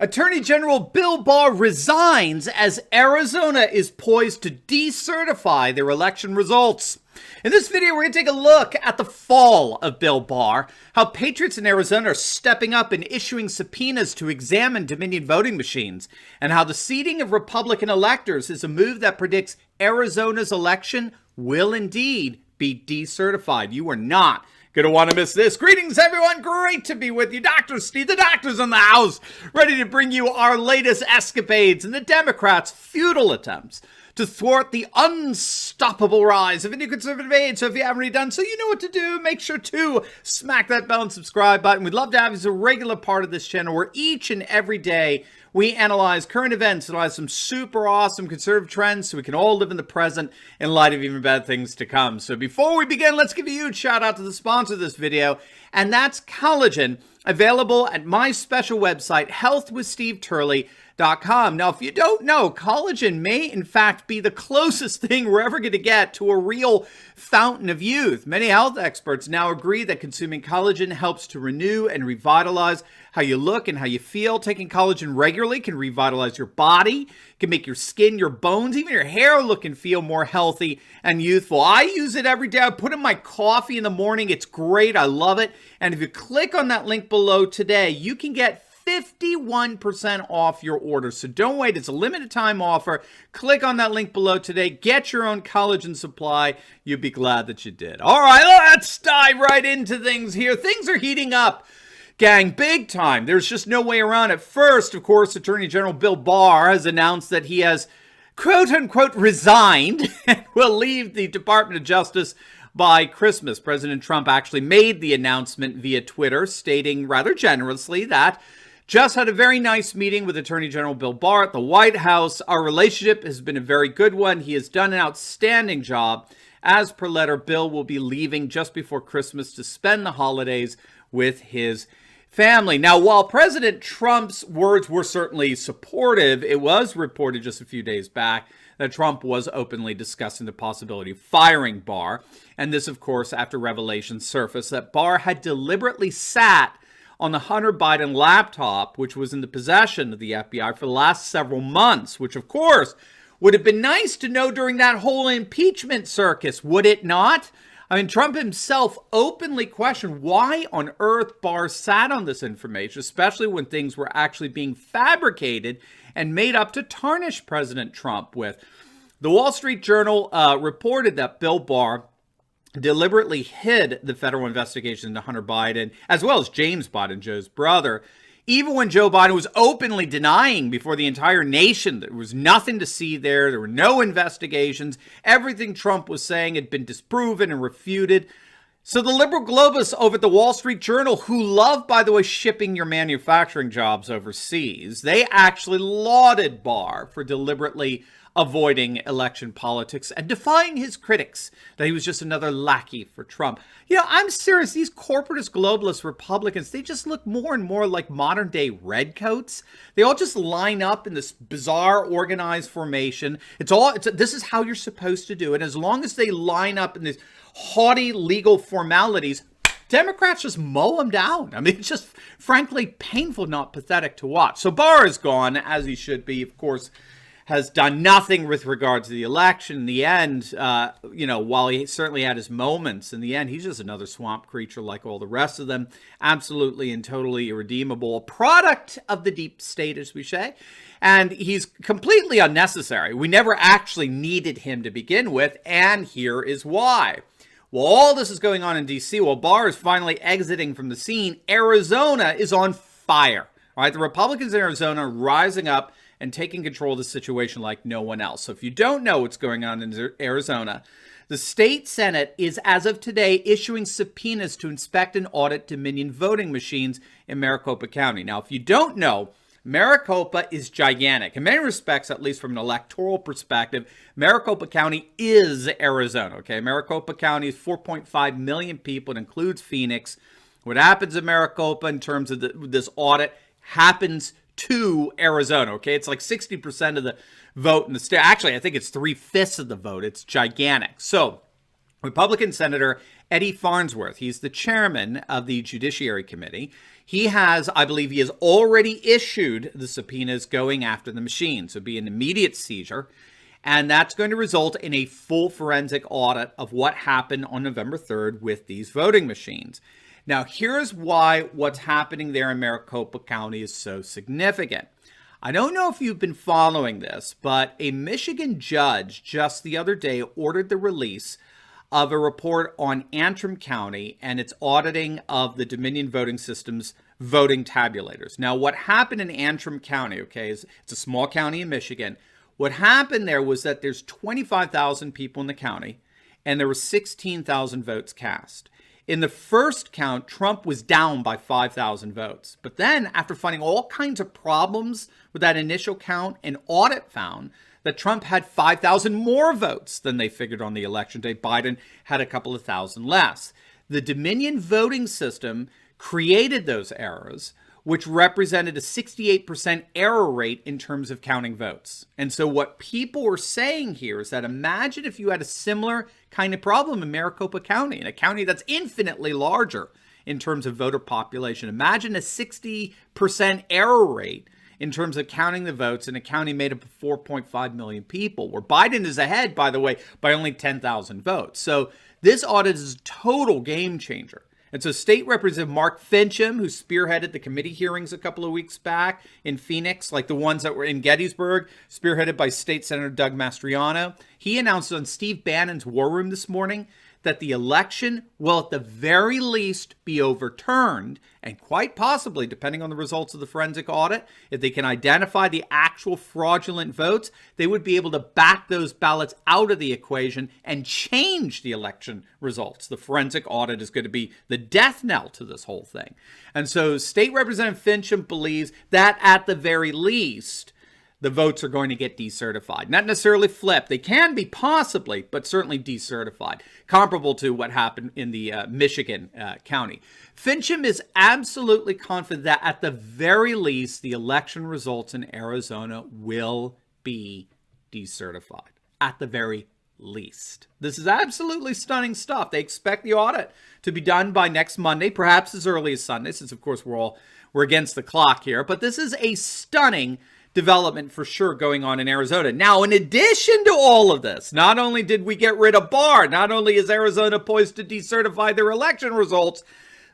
Attorney General Bill Barr resigns as Arizona is poised to decertify their election results. In this video, we're going to take a look at the fall of Bill Barr, how patriots in Arizona are stepping up and issuing subpoenas to examine Dominion voting machines, and how the seating of Republican electors is a move that predicts Arizona's election will indeed be decertified. You are not going to want to miss this. Greetings, everyone. Great to be with you. Dr. Steve, the doctor's in the house, ready to bring you our latest escapades in the Democrats' futile attempts to thwart the unstoppable rise of Indian conservative age. So if you haven't already done so, you know what to do. Make sure to smack that bell and subscribe button. We'd love to have you as a regular part of this channel where each and every day we analyze current events, analyze some super awesome conservative trends so we can all live in the present in light of even better things to come. So before we begin, let's give a huge shout out to the sponsor of this video, and that's collagen, available at my special website, healthwithsteveturley.com. Now, if you don't know, collagen may in fact be the closest thing we're ever going to get to a real fountain of youth. Many health experts now agree that consuming collagen helps to renew and revitalize how you look and how you feel. Taking collagen regularly can revitalize your body, can make your skin, your bones, even your hair look and feel more healthy and youthful. I use it every day. I put it in my coffee in the morning. It's great. I love it. And if you click on that link below today, you can get 51% off your order. So don't wait. It's a limited time offer. Click on that link below today. Get your own collagen supply. You'd be glad that you did. All right, let's dive right into things here. Things are heating up, gang, big time. There's just no way around it. First, of course, Attorney General Bill Barr has announced that he has, quote unquote, resigned and will leave the Department of Justice by Christmas. President Trump actually made the announcement via Twitter, stating rather generously that just had a very nice meeting with Attorney General Bill Barr at the White House. Our relationship has been a very good one. He has done an outstanding job. As per letter, Bill will be leaving just before Christmas to spend the holidays with his family. Now, while President Trump's words were certainly supportive, it was reported just a few days back that Trump was openly discussing the possibility of firing Barr. And this, of course, after revelations surfaced that Barr had deliberately sat on the Hunter Biden laptop, which was in the possession of the FBI for the last several months, which, of course, would have been nice to know during that whole impeachment circus, would it not? I mean, Trump himself openly questioned why on earth Barr sat on this information, especially when things were actually being fabricated and made up to tarnish President Trump with. The Wall Street Journal reported that Bill Barr deliberately hid the federal investigation into Hunter Biden, as well as James Biden, Joe's brother, even when Joe Biden was openly denying before the entire nation that there was nothing to see there. There were no investigations. Everything Trump was saying had been disproven and refuted. So the liberal globalists over at the Wall Street Journal, who love, by the way, shipping your manufacturing jobs overseas, they actually lauded Barr for deliberately avoiding election politics and defying his critics that he was just another lackey for Trump. You know, I'm serious. These corporatist globalist Republicans, they just look more and more like modern day redcoats. They all just line up in this bizarre organized formation. This is how you're supposed to do it. As long as they line up in these haughty legal formalities, Democrats just mow them down. I mean, it's just frankly painful, not pathetic to watch. So Barr is gone, as he should be, of course, has done nothing with regard to the election. In the end, while he certainly had his moments, in the end, he's just another swamp creature like all the rest of them. Absolutely and totally irredeemable. A product of the deep state, as we say. And he's completely unnecessary. We never actually needed him to begin with, and here is why. While all this is going on in D.C., while Barr is finally exiting from the scene, Arizona is on fire. All right, the Republicans in Arizona are rising up and taking control of the situation like no one else. So if you don't know what's going on in Arizona, the state Senate is, as of today, issuing subpoenas to inspect and audit Dominion voting machines in Maricopa County. Now, if you don't know, Maricopa is gigantic. In many respects, at least from an electoral perspective, Maricopa County is Arizona. Okay, Maricopa County is 4.5 million people. It includes Phoenix. What happens in Maricopa in terms of this audit happens to Arizona. Okay, it's like 60% of the vote in the state. Actually, I think it's 3/5 of the vote. It's gigantic. So Republican Senator Eddie Farnsworth. He's the chairman of the Judiciary Committee. He has, I believe he has already issued the subpoenas going after the machines. So it'll be an immediate seizure. And that's going to result in a full forensic audit of what happened on November 3rd with these voting machines. Now, here's why what's happening there in Maricopa County is so significant. I don't know if you've been following this, but a Michigan judge just the other day ordered the release of a report on Antrim County and its auditing of the Dominion voting system's voting tabulators. Now, what happened in Antrim County, okay, is it's a small county in Michigan. What happened there was that there's 25,000 people in the county, and there were 16,000 votes cast. In the first count, Trump was down by 5,000 votes. But then, after finding all kinds of problems with that initial count, an audit found that Trump had 5,000 more votes than they figured on the election day. Biden had a couple of thousand less. The Dominion voting system created those errors, which represented a 68% error rate in terms of counting votes. And so what people are saying here is that imagine if you had a similar kind of problem in Maricopa County, in a county that's infinitely larger in terms of voter population. Imagine a 60% error rate in terms of counting the votes in a county made up of 4.5 million people, where Biden is ahead, by the way, by only 10,000 votes. So this audit is a total game changer. And so State Representative Mark Fincham, who spearheaded the committee hearings a couple of weeks back in Phoenix, like the ones that were in Gettysburg, spearheaded by State Senator Doug Mastriano, he announced on Steve Bannon's War Room this morning that the election will at the very least be overturned, and quite possibly, depending on the results of the forensic audit, if they can identify the actual fraudulent votes, they would be able to back those ballots out of the equation and change the election results. The forensic audit is going to be the death knell to this whole thing. And so State Representative Fincham believes that at the very least, the votes are going to get decertified. Not necessarily flipped. They can be possibly, but certainly decertified. Comparable to what happened in the Michigan county. Fincham is absolutely confident that at the very least, the election results in Arizona will be decertified. At the very least. This is absolutely stunning stuff. They expect the audit to be done by next Monday, perhaps as early as Sunday, since of course we're against the clock here. But this is a stunning development for sure going on in Arizona. Now, in addition to all of this, not only did we get rid of Barr, not only is Arizona poised to decertify their election results,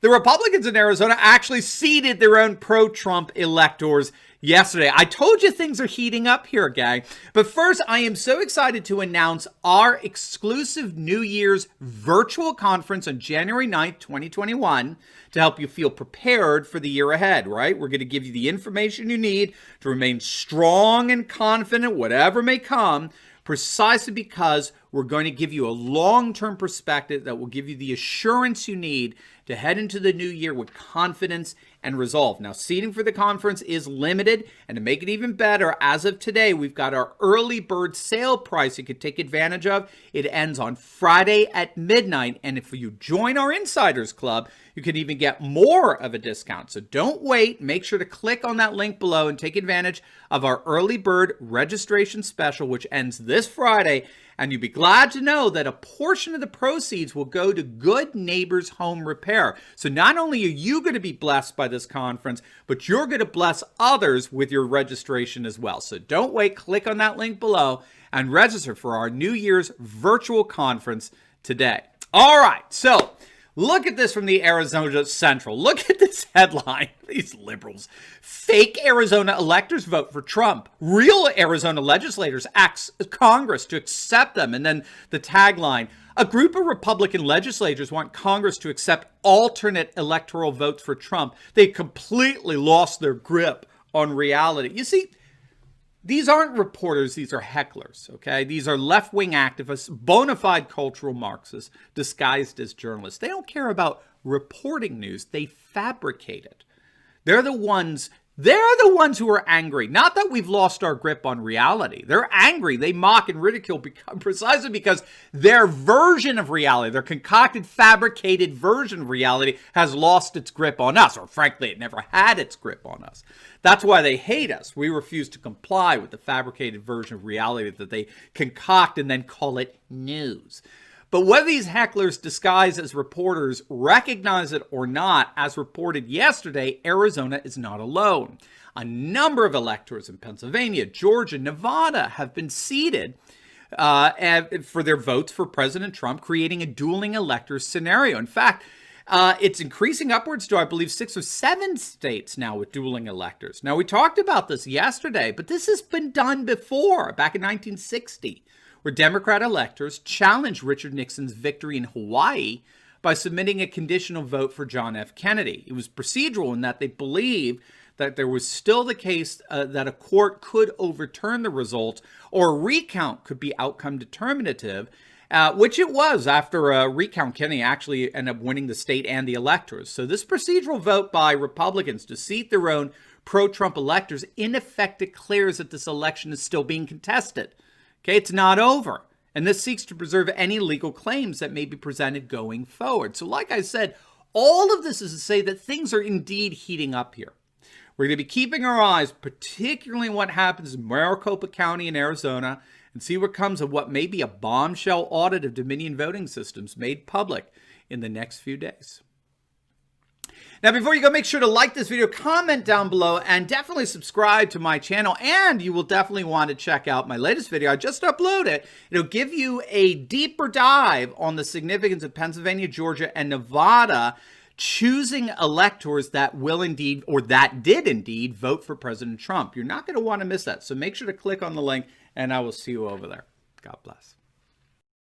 the Republicans in Arizona actually seated their own pro-Trump electors yesterday. I told you things are heating up here, gang. But first, I am so excited to announce our exclusive New Year's virtual conference on January 9th, 2021 to help you feel prepared for the year ahead, right? We're going to give you the information you need to remain strong and confident, whatever may come, precisely because we're going to give you a long-term perspective that will give you the assurance you need to head into the new year with confidence and resolve. Now, seating for the conference is limited, and to make it even better, as of today, we've got our early bird sale price you could take advantage of. It ends on Friday at midnight, and if you join our Insiders Club, you can even get more of a discount. So don't wait. Make sure to click on that link below and take advantage of our early bird registration special, which ends this Friday. And you'll be glad to know that a portion of the proceeds will go to Good Neighbors Home Repair. So not only are you going to be blessed by this conference, but you're going to bless others with your registration as well. So don't wait. Click on that link below and register for our New Year's virtual conference today. All right. So look at this from the Arizona Central. Look at this headline. These liberals. Fake Arizona electors vote for Trump. Real Arizona legislators ask Congress to accept them. And then the tagline, a group of Republican legislators want Congress to accept alternate electoral votes for Trump. They completely lost their grip on reality. You see, these aren't reporters, these are hecklers, okay? These are left-wing activists, bona fide cultural Marxists, disguised as journalists. They don't care about reporting news, they fabricate it. They're the ones who are angry. Not that we've lost our grip on reality. They're angry, they mock and ridicule precisely because their version of reality, their concocted, fabricated version of reality has lost its grip on us, or frankly, it never had its grip on us. That's why they hate us. We refuse to comply with the fabricated version of reality that they concoct and then call it news. But whether these hecklers disguised as reporters recognize it or not, as reported yesterday, Arizona is not alone. A number of electors in Pennsylvania, Georgia, Nevada have been seated for their votes for President Trump, creating a dueling electors scenario. In fact, it's increasing upwards to, I believe, 6 or 7 states now with dueling electors. Now, we talked about this yesterday, but this has been done before, back in 1960, where Democrat electors challenged Richard Nixon's victory in Hawaii by submitting a conditional vote for John F. Kennedy. It was procedural in that they believed that there was still the case that a court could overturn the results or a recount could be outcome determinative, which it was. After a recount, Kennedy actually ended up winning the state and the electors. So this procedural vote by Republicans to seat their own pro-Trump electors in effect declares that this election is still being contested. Okay, it's not over. And this seeks to preserve any legal claims that may be presented going forward. So like I said, all of this is to say that things are indeed heating up here. We're going to be keeping our eyes, particularly what happens in Maricopa County in Arizona, and see what comes of what may be a bombshell audit of Dominion voting systems made public in the next few days. Now, before you go, make sure to like this video, comment down below, and definitely subscribe to my channel. And you will definitely want to check out my latest video. I just uploaded. It'll give you a deeper dive on the significance of Pennsylvania, Georgia, and Nevada choosing electors that will indeed, or that did indeed, vote for President Trump. You're not going to want to miss that. So make sure to click on the link, and I will see you over there. God bless.